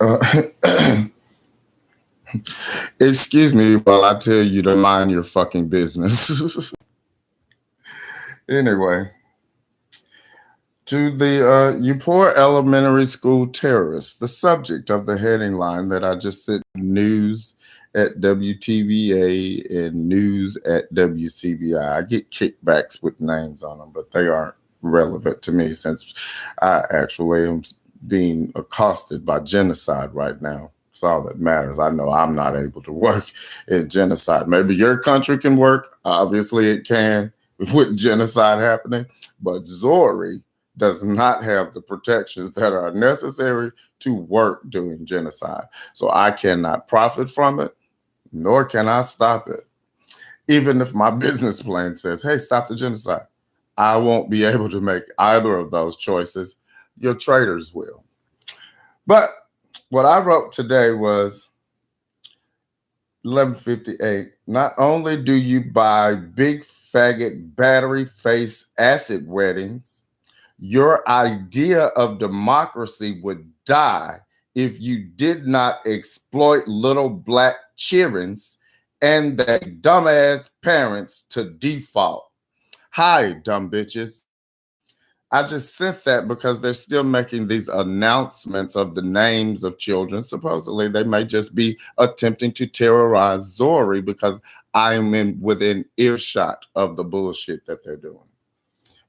Uh, excuse me while I tell you to mind your fucking business. Anyway, to the you poor elementary school terrorists, the subject of the heading line that I just said, news at WTVA and news at WCBI. I get kickbacks with names on them, but they aren't relevant to me since I actually am being accosted by genocide right now. It's all that matters. I know I'm not able to work in genocide. Maybe your country can work. Obviously, it can with genocide happening. But Zori does not have the protections that are necessary to work during genocide. So I cannot profit from it, nor can I stop it. Even if my business plan says, hey, stop the genocide, I won't be able to make either of those choices. Your traders will. But what I wrote today was 11:58. Not only do you buy big faggot battery face acid weddings, your idea of democracy would die if you did not exploit little black childrens and their dumbass parents to default. Hi, dumb bitches. I just sent that because they're still making these announcements of the names of children. Supposedly, they may just be attempting to terrorize Zori because I'm within earshot of the bullshit that they're doing.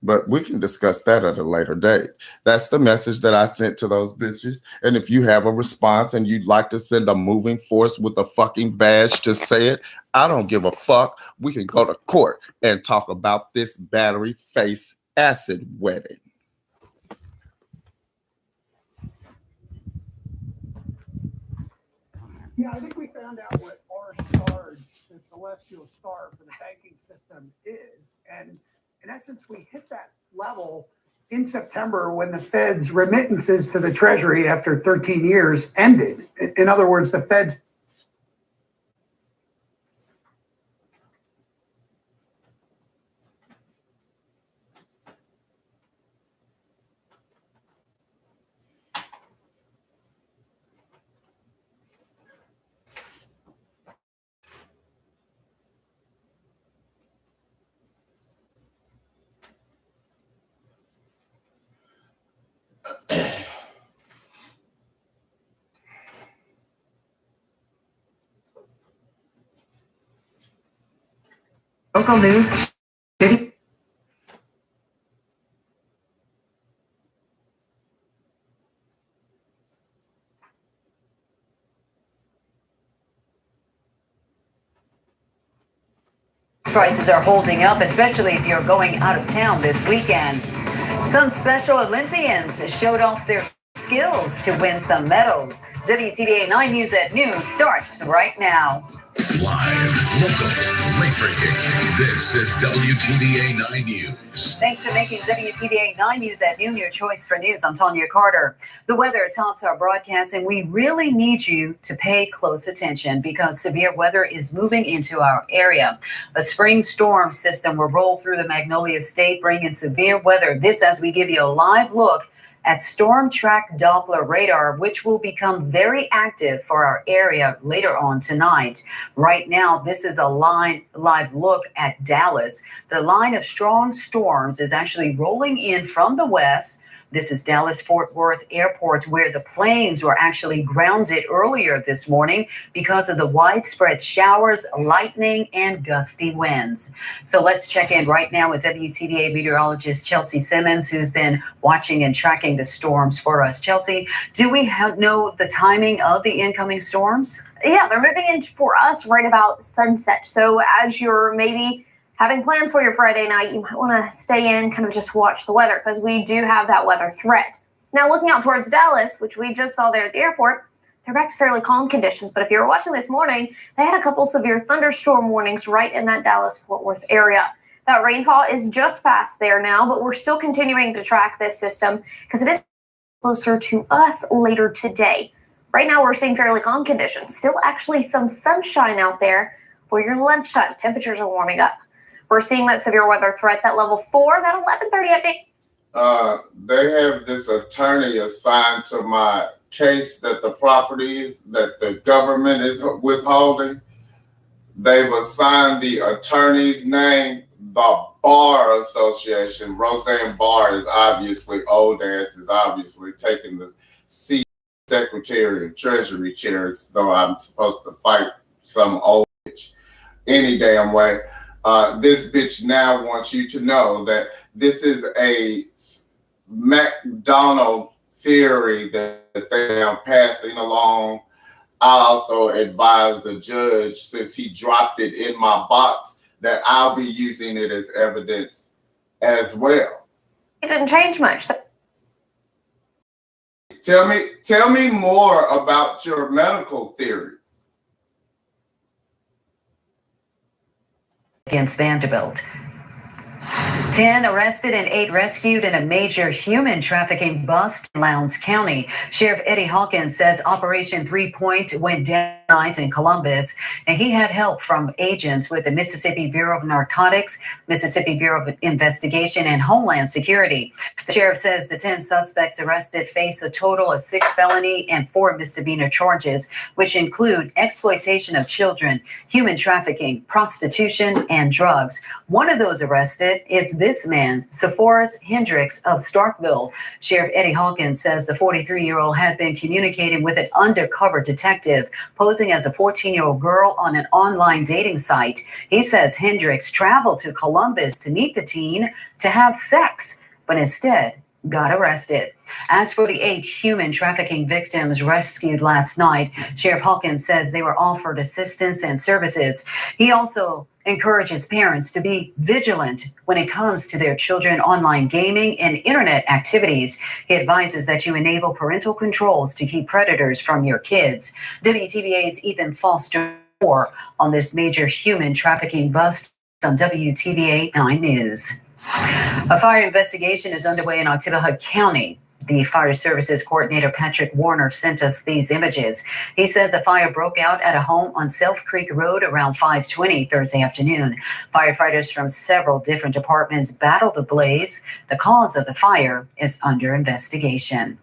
But we can discuss that at a later date. That's the message that I sent to those bitches. And if you have a response and you'd like to send a moving force with a fucking badge to say it, I don't give a fuck. We can go to court and talk about this battery face acid wedding. Yeah, I think we found out what R-star, the celestial star for the banking system is. And in essence, we hit that level in September when the Fed's remittances to the Treasury after 13 years ended. In other words, the Fed's local news. Prices are holding up, especially if you're going out of town this weekend. Some Special Olympians showed off their skills to win some medals. WTVA 9 News at Noon starts right now. Live, local, late breaking. This is WTVA 9 News. Thanks for making WTVA 9 News at Noon your choice for news. I'm Tanya Carter. The weather tops our broadcast, and we really need you to pay close attention because severe weather is moving into our area. A spring storm system will roll through the Magnolia State, bringing severe weather. This as we give you a live look at Storm Track Doppler radar, which will become very active for our area later on tonight. Right now, this is a live look at Dallas. The line of strong storms is actually rolling in from the west. This is Dallas-Fort Worth Airport, where the planes were actually grounded earlier this morning because of the widespread showers, lightning, and gusty winds. So let's check in right now with WTVA meteorologist Chelsea Simmons, who's been watching and tracking the storms for us. Chelsea, do we know the timing of the incoming storms? Yeah, they're moving in for us right about sunset. So as you're maybe having plans for your Friday night, you might want to stay in, kind of just watch the weather because we do have that weather threat. Now, looking out towards Dallas, which we just saw there at the airport, they're back to fairly calm conditions. But if you were watching this morning, they had a couple severe thunderstorm warnings right in that Dallas-Fort Worth area. That rainfall is just past there now, but we're still continuing to track this system because it is closer to us later today. Right now, we're seeing fairly calm conditions. Still actually some sunshine out there for your lunchtime. Temperatures are warming up. We're seeing that severe weather threat, that level 4, that 11:30 update. They have this attorney assigned to my case that the properties that the government is withholding, they've assigned the attorney's name, the Bar Association. Roseanne Barr is obviously old ass, is obviously taking the seat Secretary of Treasury chairs, though I'm supposed to fight some old bitch any damn way. This bitch now wants you to know that this is a McDonald theory that they are passing along. I also advise the judge, since he dropped it in my box, that I'll be using it as evidence as well. It didn't change much. Tell me more about your medical theories. Against Vanderbilt. 10 arrested and 8 rescued in a major human trafficking bust in Lowndes County. Sheriff Eddie Hawkins says Operation 3 Point went down tonight in Columbus, and he had help from agents with the Mississippi Bureau of Narcotics, Mississippi Bureau of Investigation, and Homeland Security. The sheriff says the 10 suspects arrested face a total of 6 felony and 4 misdemeanor charges, which include exploitation of children, human trafficking, prostitution, and drugs. One of those arrested is this man, Sephoris Hendricks of Starkville. Sheriff Eddie Hawkins says the 43-year-old had been communicating with an undercover detective posing as a 14-year-old girl on an online dating site. He says Hendricks traveled to Columbus to meet the teen to have sex, but instead got arrested. As for the 8 human trafficking victims rescued last night, Sheriff Hawkins says they were offered assistance and services. He also encourages parents to be vigilant when it comes to their children online gaming and internet activities. He advises that you enable parental controls to keep predators from your kids. WTVA's Ethan Foster more on this major human trafficking bust on WTVA 9 News. A fire investigation is underway in Oktibbeha County. The Fire Services Coordinator Patrick Warner sent us these images. He says a fire broke out at a home on Self Creek Road around 5:20 Thursday afternoon. Firefighters from several different departments battled the blaze. The cause of the fire is under investigation.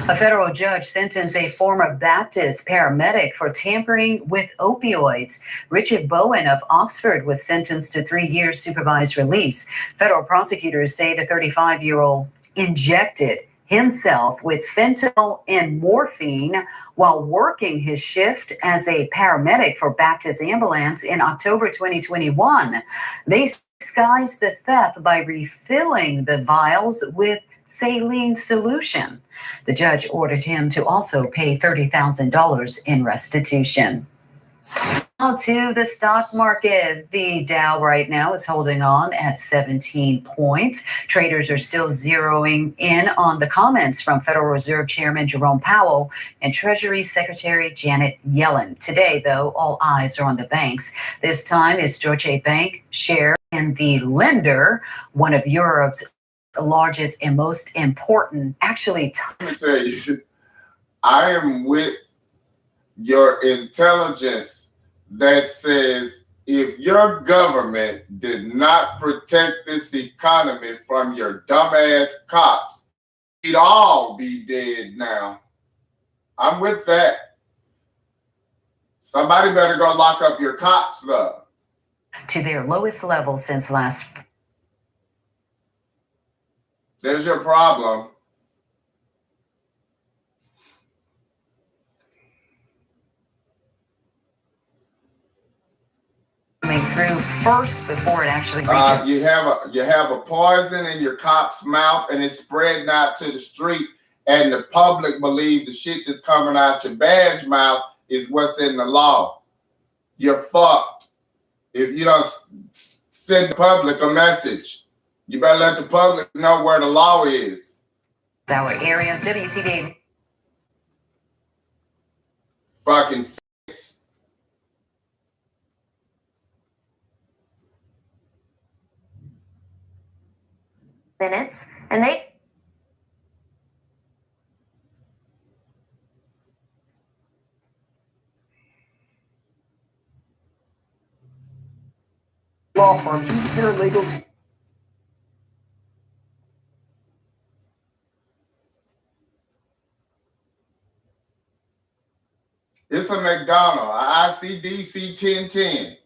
A federal judge sentenced a former Baptist paramedic for tampering with opioids. Richard Bowen of Oxford was sentenced to 3 years supervised release. Federal prosecutors say the 35-year-old injected himself with fentanyl and morphine while working his shift as a paramedic for Baptist Ambulance in October 2021. They disguised the theft by refilling the vials with saline solution. The judge ordered him to also pay $30,000 in restitution. Now to the stock market. The Dow right now is holding on at 17 points. Traders are still zeroing in on the comments from Federal Reserve Chairman Jerome Powell and Treasury Secretary Janet Yellen. Today, though, all eyes are on the banks. This time is Deutsche Bank share in the lender, one of Europe's largest and most important, actually. Let me tell you, I am with your intelligence that says if your government did not protect this economy from your dumbass cops, we'd all be dead now. I'm with that. Somebody better go lock up your cops, though. To their lowest level since last. There's your problem. Coming through first before it actually reaches. You have a poison in your cop's mouth, and it's spreading out to the street, and the public believe the shit that's coming out your badge mouth is what's in the law. You're fucked if you don't send the public a message. You better let the public know where the law is. Our area, WTVA. Fucking fix. Minutes, and they Law firms use paralegals. It's a McDonald, a ICDC 1010.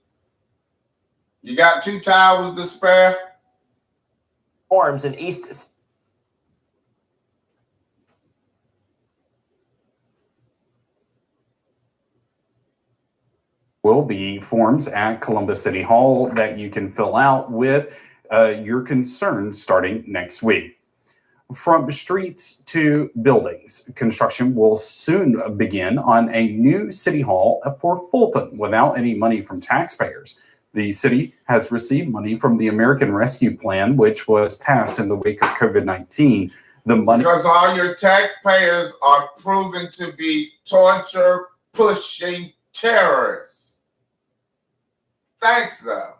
You got 2 towers to spare? Forms in East. Will be forms at Columbus City Hall that you can fill out with your concerns starting next week. From streets to buildings, construction will soon begin on a new city hall for Fulton without any money from taxpayers. The city has received money from the American Rescue Plan, which was passed in the wake of COVID-19. The money, Because all your taxpayers are proven to be torture-pushing terrorists. Thanks, though.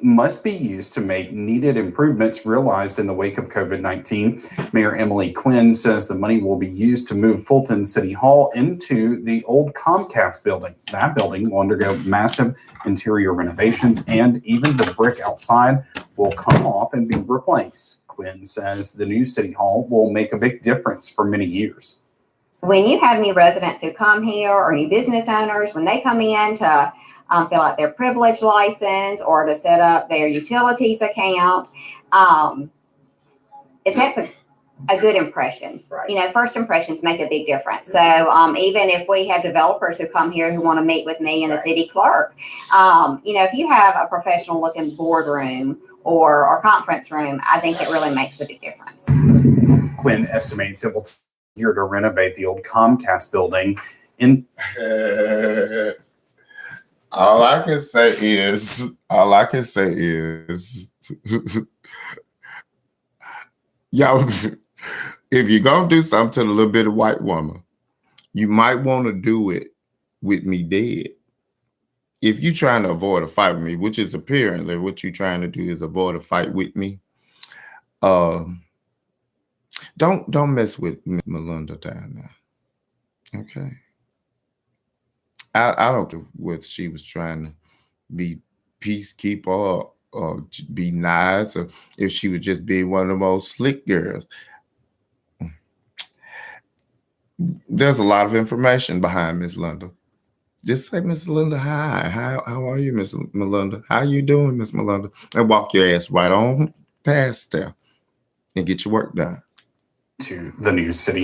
must be used to make needed improvements realized in the wake of COVID-19. Mayor Emily Quinn says the money will be used to move Fulton City Hall into the old Comcast building. That building will undergo massive interior renovations, and even the brick outside will come off and be replaced. Quinn says the new City Hall will make a big difference for many years. When you have new residents who come here or new business owners, when they come in to fill out their privilege license or to set up their utilities account, it sets a good impression. Right. You know, first impressions make a big difference. So even if we have developers who come here who want to meet with me and the city clerk, you know, if you have a professional looking boardroom or conference room, I think it really makes a big difference. Quinn estimates it will take a year to renovate the old Comcast building. All I can say is, y'all, if you're gonna do something to the little bit of white woman, you might want to do it with me dead. If you're trying to avoid a fight with me, which is apparently what you're trying to do is avoid a fight with me, don't mess with Miss Melinda down there. Okay. I don't care whether she was trying to be peacekeeper or be nice, or if she was just being one of the most slick girls. There's a lot of information behind Miss Linda. Just say, Miss Linda, hi. How are you, Miss Melinda? How you doing, Miss Melinda? And walk your ass right on past there and get your work done. To the new city